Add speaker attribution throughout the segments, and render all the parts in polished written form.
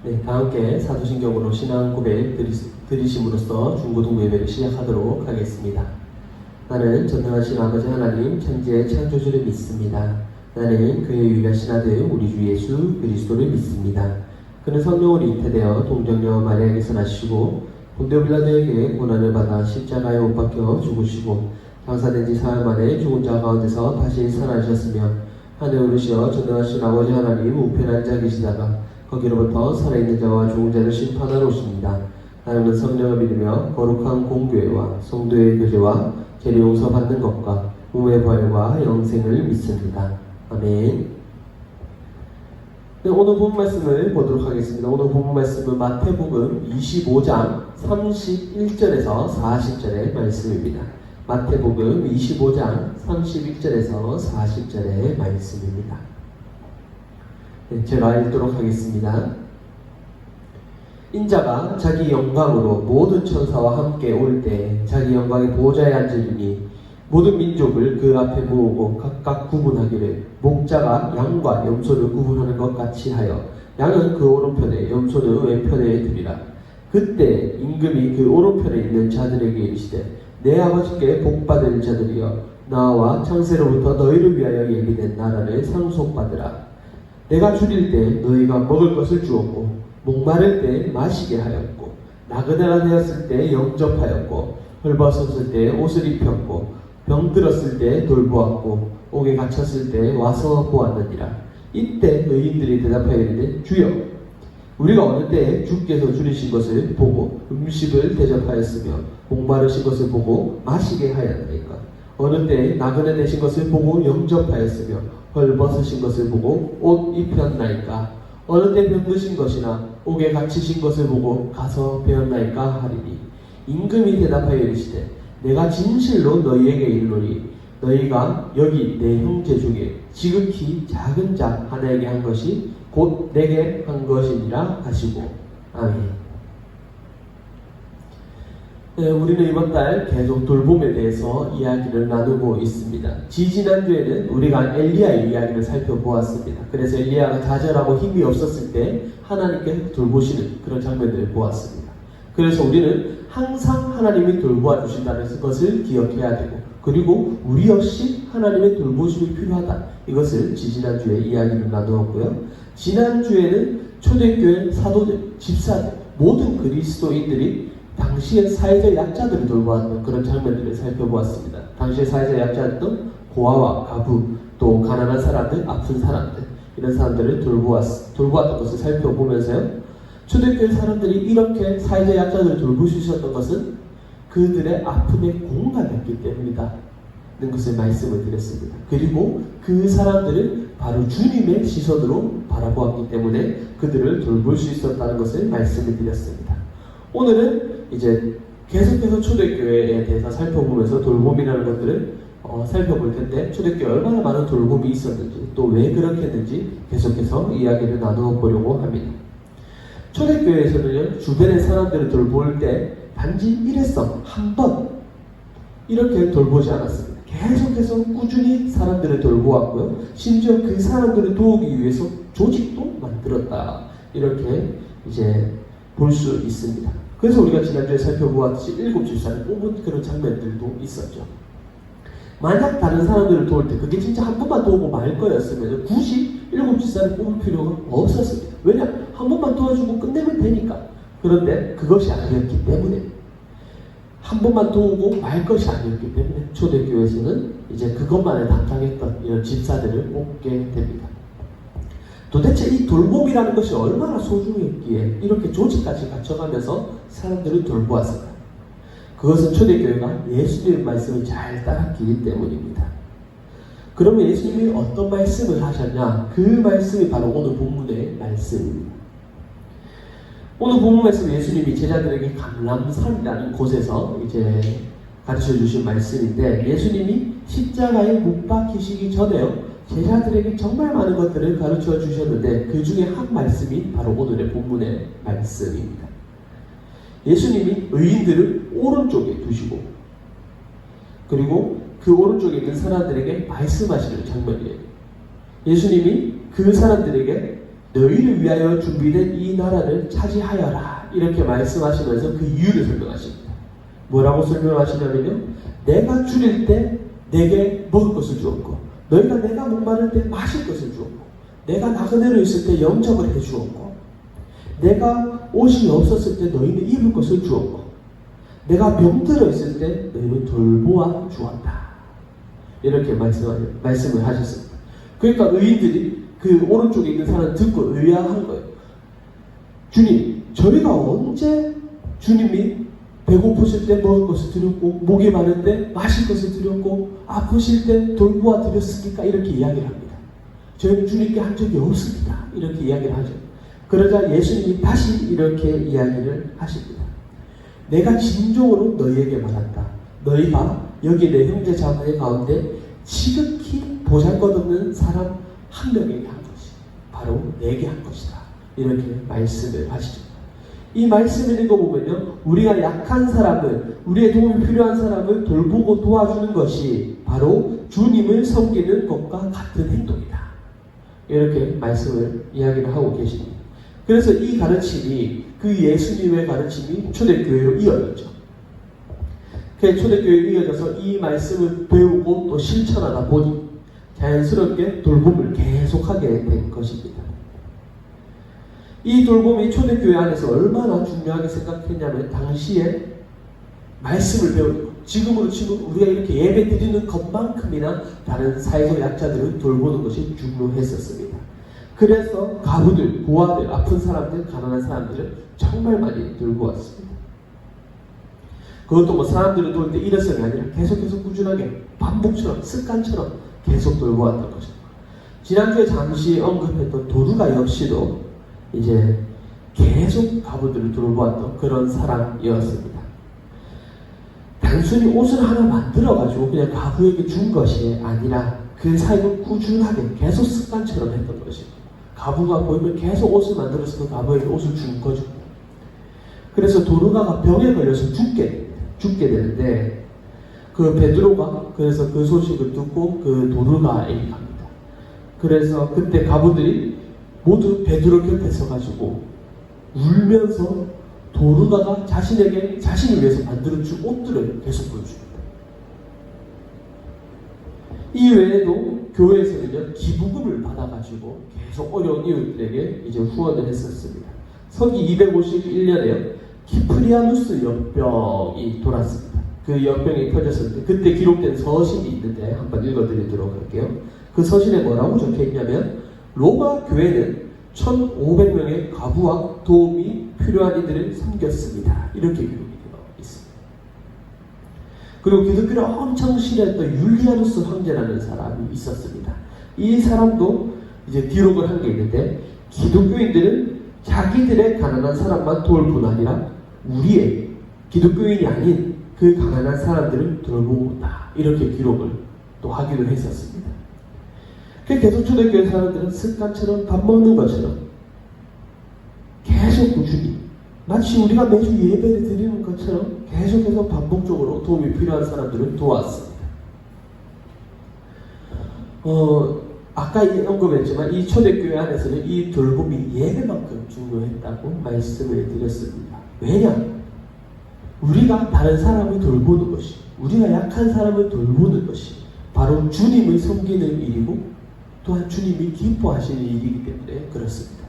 Speaker 1: 네, 다 함께 사도신경으로 신앙 고백 드리심으로써 중고등부 예배를 시작하도록 하겠습니다. 나는 전능하신 아버지 하나님 천지의 창조주를 믿습니다. 나는 그의 유일하신 아들 우리 주 예수 그리스도를 믿습니다. 그는 성령으로 잉태되어 동정녀 마리아에게서 나시고 본디오 빌라도에게 고난을 받아 십자가에 못 박혀 죽으시고 장사된 지 사흘 만에 죽은 자 가운데서 다시 살아나셨으며 하늘에 오르시어 전능하신 아버지 하나님 우편한 자 계시다가 거기로부터 살아있는 자와 죽은 자를 심판하러 오십니다. 나는 성령을 믿으며 거룩한 공교회와 성도의 교제와 죄를 용서받는 것과 몸의 부활과 영생을 믿습니다. 아멘. 네, 오늘 본 말씀을 보도록 하겠습니다. 오늘 본 말씀은 마태복음 25장 31절에서 40절의 말씀입니다. 마태복음 25장 31절에서 40절의 말씀입니다. 네, 제가 읽도록 하겠습니다. 인자가 자기 영광으로 모든 천사와 함께 올 때 자기 영광의 보좌에 앉으리니 모든 민족을 그 앞에 모으고 각각 구분하기를 목자가 양과 염소를 구분하는 것 같이 하여 양은 그 오른편에 염소는 왼편에 두리라. 그때 임금이 그 오른편에 있는 자들에게 이르시되 내 아버지께 복받을 자들이여 나와 창세로부터 너희를 위하여 예비된 나라를 상속받으라. 내가 줄일 때 너희가 먹을 것을 주었고 목마를 때 마시게 하였고 나그네가 되었을 때 영접하였고 헐벗었을 때 옷을 입혔고 병들었을 때 돌보았고 옥에 갇혔을 때 와서 보았느니라. 이때 의인들이 대답하여 이르되 주여 우리가 어느 때에 주께서 줄이신 것을 보고 음식을 대접하였으며 목마르신 것을 보고 마시게 하였나이까. 어느 때에 나그네 되신 것을 보고 영접하였으며 헐벗으신 것을 보고 옷 입혔나이까. 어느 때 병드신 것이나 옥에 갇히신 것을 보고 가서 배웠나이까 하리니 임금이 대답하여 이르시되 내가 진실로 너희에게 이르노니 너희가 여기 내 형제 중에 지극히 작은 자 하나에게 한 것이 곧 내게 한 것이니라 하시고 아멘. 네, 우리는 이번 달 계속 돌봄에 대해서 이야기를 나누고 있습니다. 지지난주에는 우리가 엘리야의 이야기를 살펴보았습니다. 그래서 엘리야가 좌절하고 힘이 없었을 때 하나님께 돌보시는 그런 장면들을 보았습니다. 그래서 우리는 항상 하나님이 돌보아 주신다는 것을 기억해야 되고 그리고 우리 역시 하나님의 돌보심이 필요하다. 이것을 지지난주에 이야기를 나누었고요. 지난주에는 초대교회 사도들, 집사들, 모든 그리스도인들이 당시의 사회적 약자들을 돌보았던 그런 장면들을 살펴보았습니다. 당시의 사회적 약자였던 고아와 가부, 또 가난한 사람들, 아픈 사람들 이런 사람들을 돌보았던 것을 살펴보면서요. 초대교회 사람들이 이렇게 사회적 약자들을 돌볼 수 있었던 것은 그들의 아픔에 공감했기 때문이다 는 것을 말씀을 드렸습니다. 그리고 그 사람들을 바로 주님의 시선으로 바라보았기 때문에 그들을 돌볼 수 있었다는 것을 말씀을 드렸습니다. 오늘은 이제 계속해서 초대교회에 대해서 살펴보면서 돌봄이라는 것들을 살펴볼 텐데 초대교회 얼마나 많은 돌봄이 있었는지 또 왜 그렇게 했는지 계속해서 이야기를 나누어 보려고 합니다. 초대교회에서는요 주변의 사람들을 돌볼 때 단지 일회성 한 번 이렇게 돌보지 않았습니다. 계속해서 꾸준히 사람들을 돌보았고요. 심지어 그 사람들을 도우기 위해서 조직도 만들었다. 이렇게 이제 볼 수 있습니다. 그래서 우리가 지난주에 살펴보았듯이 7집사를 뽑은 그런 장면들도 있었죠. 만약 다른 사람들을 도울 때 그게 진짜 한 번만 도우고 말 거였으면 굳이 7집사를 뽑을 필요가 없었습니다. 왜냐? 한 번만 도와주고 끝내면 되니까. 그런데 그것이 아니었기 때문에 한 번만 도우고 말 것이 아니었기 때문에 초대교회에서는 이제 그것만을 담당했던 이런 집사들을 뽑게 됩니다. 도대체 이 돌봄이라는 것이 얼마나 소중했기에 이렇게 조직까지 갖춰가면서 사람들을 돌보았을까? 그것은 초대교회가 예수님의 말씀을 잘 따랐기 때문입니다. 그러면 예수님이 어떤 말씀을 하셨냐? 그 말씀이 바로 오늘 본문의 말씀입니다. 오늘 본문 말씀 예수님이 제자들에게 감람산이라는 곳에서 이제 가르쳐 주신 말씀인데 예수님이 십자가에 못 박히시기 전에요. 제자들에게 정말 많은 것들을 가르쳐 주셨는데 그 중에 한 말씀이 바로 오늘의 본문의 말씀입니다. 예수님이 의인들을 오른쪽에 두시고 그리고 그 오른쪽에 있는 사람들에게 말씀하시는 장면이에요. 예수님이 그 사람들에게 너희를 위하여 준비된 이 나라를 차지하여라. 이렇게 말씀하시면서 그 이유를 설명하십니다. 뭐라고 설명하시냐면요. 내가 줄일 때 내게 먹을 것을 주었고, 너희가 내가 목마를 때 마실 것을 주었고, 내가 나그네로 있을 때 영접을 해주었고, 내가 옷이 없었을 때 너희는 입을 것을 주었고, 내가 병들어 있을 때 너희는 돌보아 주었다. 이렇게 말씀을 하셨습니다. 그러니까 의인들이 그 오른쪽에 있는 사람을 듣고 의아한 거예요. 주님, 저희가 언제 주님이 배고프실 때 먹을 것을 드렸고, 목이 마를 때 마실 것을 드렸고, 아프실 때 돌보아 드렸습니까? 이렇게 이야기를 합니다. 저희는 주님께 한 적이 없습니다. 이렇게 이야기를 하죠. 그러자 예수님이 다시 이렇게 이야기를 하십니다. 내가 진정으로 너희에게 말한다. 너희가 여기 내 형제 자매 가운데 지극히 보잘것없는 사람 한 명에게 한 것이 바로 내게 한 것이다. 이렇게 말씀을 하시죠. 이 말씀을 읽어보면요, 우리가 약한 사람을, 우리의 도움이 필요한 사람을 돌보고 도와주는 것이 바로 주님을 섬기는 것과 같은 행동이다. 이렇게 말씀을 이야기를 하고 계십니다. 그래서 이 가르침이, 그 예수님의 가르침이 초대교회로 이어졌죠. 그 초대교회로 이어져서 이 말씀을 배우고 또 실천하다 보니 자연스럽게 돌봄을 계속하게 된 것입니다. 이 돌봄이 초대교회 안에서 얼마나 중요하게 생각했냐면, 당시에 말씀을 배우는 것, 지금 우리가 이렇게 예배 드리는 것만큼이나 다른 사회적 약자들을 돌보는 것이 중요했었습니다. 그래서 가부들, 고아들, 아픈 사람들, 가난한 사람들을 정말 많이 돌보았습니다. 그것도 뭐 사람들을 도울 때 일회성이 아니라 계속해서 꾸준하게 반복처럼, 습관처럼 계속 돌보았던 것입니다. 지난주에 잠시 언급했던 도르가 역시도 이제 계속 가부들을 돌보았던 그런 사람이었습니다. 단순히 옷을 하나 만들어가지고 그냥 가부에게 준 것이 아니라 그 삶을 꾸준하게 계속 습관처럼 했던 것입니다. 가부가 보이면 계속 옷을 만들어서 그 가부에게 옷을 준 거죠. 그래서 도르가가 병에 걸려서 죽게 되는데, 그 베드로가 그래서 그 소식을 듣고 그 도르가에게 갑니다. 그래서 그때 가부들이 모두 베드로 곁에 서가지고 울면서 도르가가 자신을 위해서 만들어준 옷들을 계속 보여줍니다. 이 외에도 교회에서는요, 기부금을 받아가지고 계속 어려운 이웃들에게 이제 후원을 했었습니다. 서기 251년에요, 키프리아누스 역병이 돌았습니다. 그 역병이 터졌었는데, 그때 기록된 서신이 있는데 한번 읽어드리도록 할게요. 그 서신에 뭐라고 적혀있냐면, 로마 교회는 1,500명의 가부와 도움이 필요한 이들을 섬겼습니다. 이렇게 기록이 되어 있습니다. 그리고 기독교를 엄청 싫어했던 율리아누스 황제라는 사람이 있었습니다. 이 사람도 이제 기록을 한 게 있는데, 기독교인들은 자기들의 가난한 사람만 도울 뿐 아니라 우리의 기독교인이 아닌 그 가난한 사람들을 돌보다, 이렇게 기록을 또 하기도 했었습니다. 계속 초대교회 사람들은 습관처럼 밥 먹는 것처럼 계속 꾸준히, 마치 우리가 매주 예배를 드리는 것처럼 계속해서 반복적으로 도움이 필요한 사람들을 도왔습니다. 아까 언급했지만 이 초대교회 안에서는 이 돌봄이 예배만큼 중요했다고 말씀을 드렸습니다. 왜냐? 우리가 다른 사람을 돌보는 것이, 우리가 약한 사람을 돌보는 것이 바로 주님을 섬기는 일이고, 또한 주님이 기뻐하시는 일이기 때문에 그렇습니다.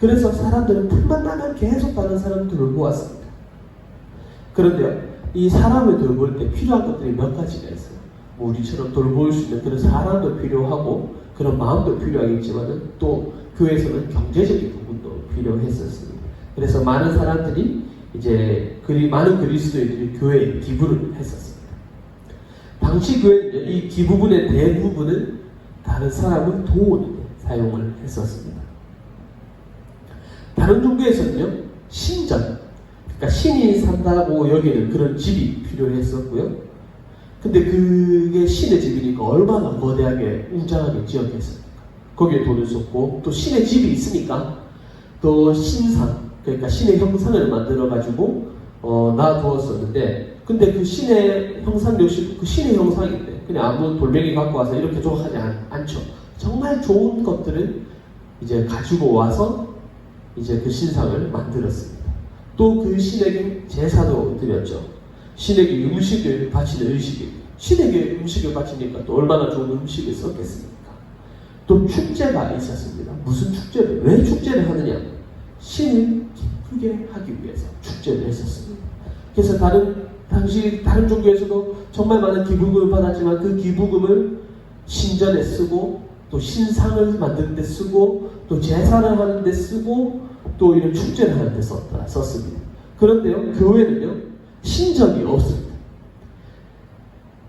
Speaker 1: 그래서 사람들은 틈만 나면 계속 다른 사람을 돌보았습니다. 그런데요, 이 사람을 돌볼 때 필요한 것들이 몇 가지가 있어요. 뭐 우리처럼 돌볼 수 있는 그런 사람도 필요하고 그런 마음도 필요하겠지만, 또 교회에서는 경제적인 부분도 필요했었습니다. 그래서 많은 사람들이 이제 많은 그리스도인들이 교회에 기부를 했었습니다. 당시 교회는 이 기부분의 대부분은 다른 사람을 도우는 데 사용을 했었습니다. 다른 종교에서는요, 신전, 그러니까 신이 산다고 여기는 그런 집이 필요했었고요. 근데 그게 신의 집이니까 얼마나 거대하게 웅장하게 지었겠습니까? 거기에 돈을 썼고, 또 신의 집이 있으니까 또 신상, 그러니까 신의 형상을 만들어가지고 놔두었었는데, 근데 그 신의 형상 역시 그 신의 형상인데 그냥 아무 돌멩이 갖고 와서 이렇게 좀 하지 않죠. 정말 좋은 것들을 이제 가지고 와서 이제 그 신상을 만들었습니다. 또 그 신에게 제사도 드렸죠. 신에게 음식을 바치는 의식이, 신에게 음식을 바치니까 또 얼마나 좋은 음식을 썼겠습니까? 또 축제가 있었습니다. 무슨 축제를, 왜 축제를 하느냐? 신을 기쁘게 하기 위해서 축제를 했었습니다. 그래서 당시 다른 종교에서도 정말 많은 기부금을 받았지만 그 기부금을 신전에 쓰고 또 신상을 만드는 데 쓰고 또 제사를 하는 데 쓰고 또 이런 축제를 하는 데 썼습니다. 그런데요, 교회는요, 신전이 없습니다.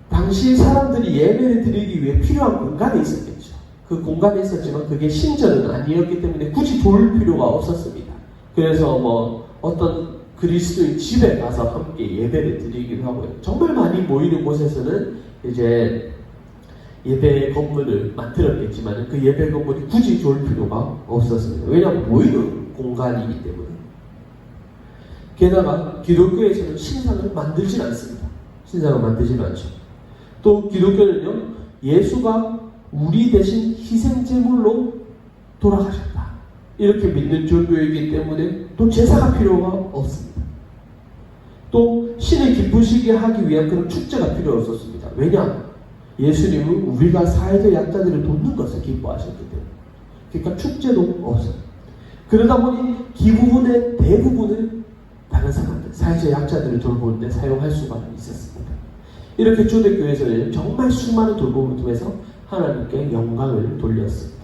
Speaker 1: 당시 사람들이 예배를 드리기 위해 필요한 공간이 있었겠죠. 그 공간이 있었지만 그게 신전은 아니었기 때문에 굳이 돌 필요가 없었습니다. 그래서 어떤 그리스도의 집에 가서 함께 예배를 드리기도 하고요. 정말 많이 모이는 곳에서는 이제 예배 건물을 만들었겠지만 그 예배 건물이 굳이 좋을 필요가 없었습니다. 왜냐하면 모이는 공간이기 때문에. 게다가 기독교에서는 신상을 만들진 않습니다. 신상을 만들지는 않죠. 또 기독교는요, 예수가 우리 대신 희생제물로 돌아가셨다, 이렇게 믿는 종교이기 때문에 또 제사가 필요가 없습니다. 또 신을 기쁘시게 하기 위한 그런 축제가 필요 없었습니다. 왜냐? 예수님은 우리가 사회적 약자들을 돕는 것을 기뻐하셨기 때문에. 그러니까 축제도 없어요. 그러다 보니 기부분의 대부분을 다른 사람들, 사회적 약자들을 돌보는 데 사용할 수가 있었습니다. 이렇게 초대교회에서는 정말 수많은 돌봄을 통해서 하나님께 영광을 돌렸습니다.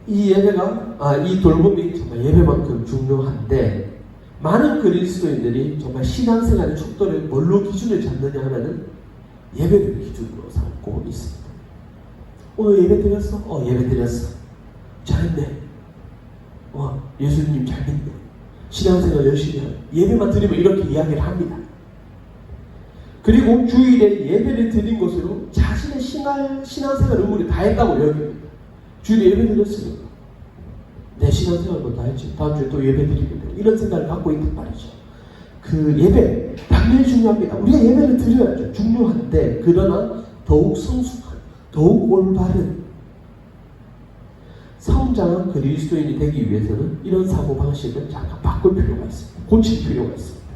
Speaker 1: 이 돌봄이 정말 예배만큼 중요한데, 많은 그리스도인들이 정말 신앙생활의 척도를 뭘로 기준을 잡느냐 하면은 예배를 기준으로 삼고 있습니다. 오늘 예배 드렸어? 예배 드렸어. 잘했네. 예수님 잘 믿네. 신앙생활 열심히 하네. 예배만 드리면 이렇게 이야기를 합니다. 그리고 주일에 예배를 드린 것으로 자신의 신앙생활 의무를 다 했다고 여깁니다. 주일에 예배 드렸으니까 내 신앙생활도 다 했지. 다음 주에 또 예배 드리면 돼. 이런 생각을 갖고 있단 말이죠. 그 예배 당연히 중요합니다. 우리가 예배를 드려야죠. 중요한데, 그러나 더욱 성숙한, 더욱 올바른 성장한 그리스도인이 되기 위해서는 이런 사고방식을 잠깐 바꿀 필요가 있습니다. 고칠 필요가 있습니다.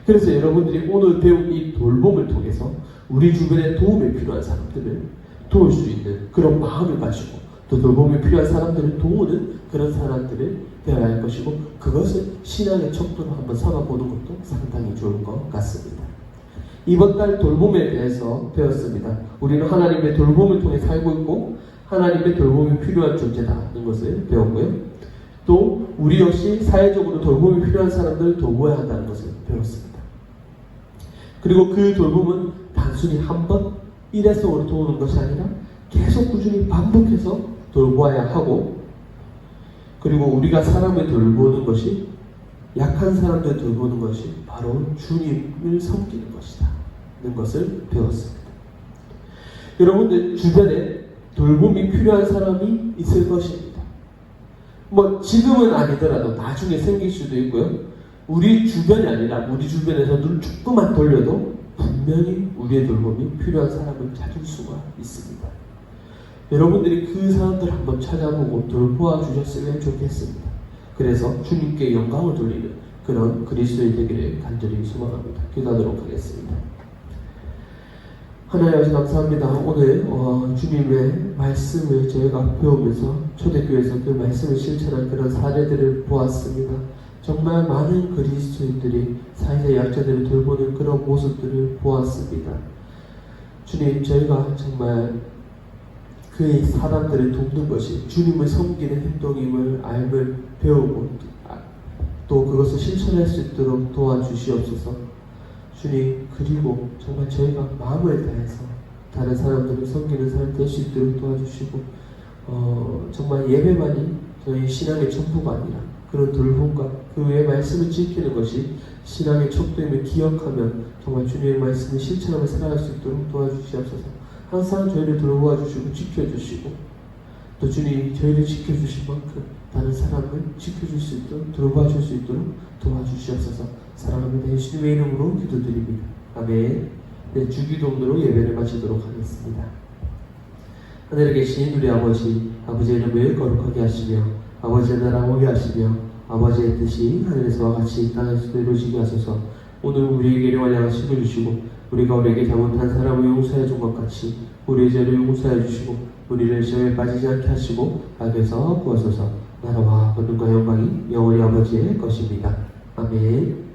Speaker 1: 그래서 여러분들이 오늘 배운 이 돌봄을 통해서 우리 주변에 도움이 필요한 사람들을 도울 수 있는 그런 마음을 가지고, 또 돌봄이 필요한 사람들을 도우는 그런 사람들을 되어야 할 것이고, 그것을 신앙의 척도로 한번 삼아보는 것도 상당히 좋은 것 같습니다. 이번 달 돌봄에 대해서 배웠습니다. 우리는 하나님의 돌봄을 통해 살고 있고 하나님의 돌봄이 필요한 존재다는 것을 배웠고요. 또 우리 역시 사회적으로 돌봄이 필요한 사람들을 도와야 한다는 것을 배웠습니다. 그리고 그 돌봄은 단순히 한 번 일회성으로 도우는 것이 아니라 계속 꾸준히 반복해서 돌보아야 하고, 그리고 우리가 사람을 돌보는 것이, 약한 사람들을 돌보는 것이 바로 주님을 섬기는 것이다 는 것을 배웠습니다. 여러분들 주변에 돌봄이 필요한 사람이 있을 것입니다. 지금은 아니더라도 나중에 생길 수도 있고요. 우리 주변이 아니라 우리 주변에서 눈 조금만 돌려도 분명히 우리의 돌봄이 필요한 사람을 찾을 수가 있습니다. 여러분들이 그 사람들을 한번 찾아보고 돌보아 주셨으면 좋겠습니다. 그래서 주님께 영광을 돌리는 그런 그리스도의 되기를 간절히 소망합니다. 기도하도록 하겠습니다. 하나님 아버지 감사합니다. 오늘 주님의 말씀을 저희가 배우면서 초대교회에서 그 말씀을 실천한 그런 사례들을 보았습니다. 정말 많은 그리스도인들이 사회적 약자들을 돌보는 그런 모습들을 보았습니다. 주님, 저희가 정말 그 사람들을 돕는 것이 주님을 섬기는 행동임을 알고 배우고 또 그것을 실천할 수 있도록 도와주시옵소서. 주님, 그리고 정말 저희가 마음을 다해서 다른 사람들을 섬기는 사람 될 수 있도록 도와주시고, 정말 예배만이 저희 신앙의 전부가 아니라 그런 돌봄과 그 외의 말씀을 지키는 것이 신앙의 척도임을 기억하면 정말 주님의 말씀을 실천하며 살아갈 수 있도록 도와주시옵소서. 항상 저희를 돌보아 주시고 지켜주시고, 또 주님 저희를 지켜주신 만큼 다른 사람을 지켜줄 수 있도록 돌보아 줄 수 있도록 도와주시옵소서. 사랑합니다. 예수님의 이름으로 기도드립니다. 아멘. 네, 주기도문으로 예배를 마치도록 하겠습니다. 하늘에 계신 우리 아버지, 아버지의 이름을 거룩하게 하시며 아버지의 나라 오게 하시며 아버지의 뜻이 하늘에서와 같이 땅에서도 이루어지게 하소서. 오늘 우리에게 일용할 양식을 주시고 우리가 우리에게 잘못한 사람을 용서해 준 것 같이 우리의 죄를 용서해 주시고 우리를 시험에 빠지지 않게 하시고 악에서 구하소서. 나라와 권능과 영광이 영원히 아버지의 것입니다. 아멘.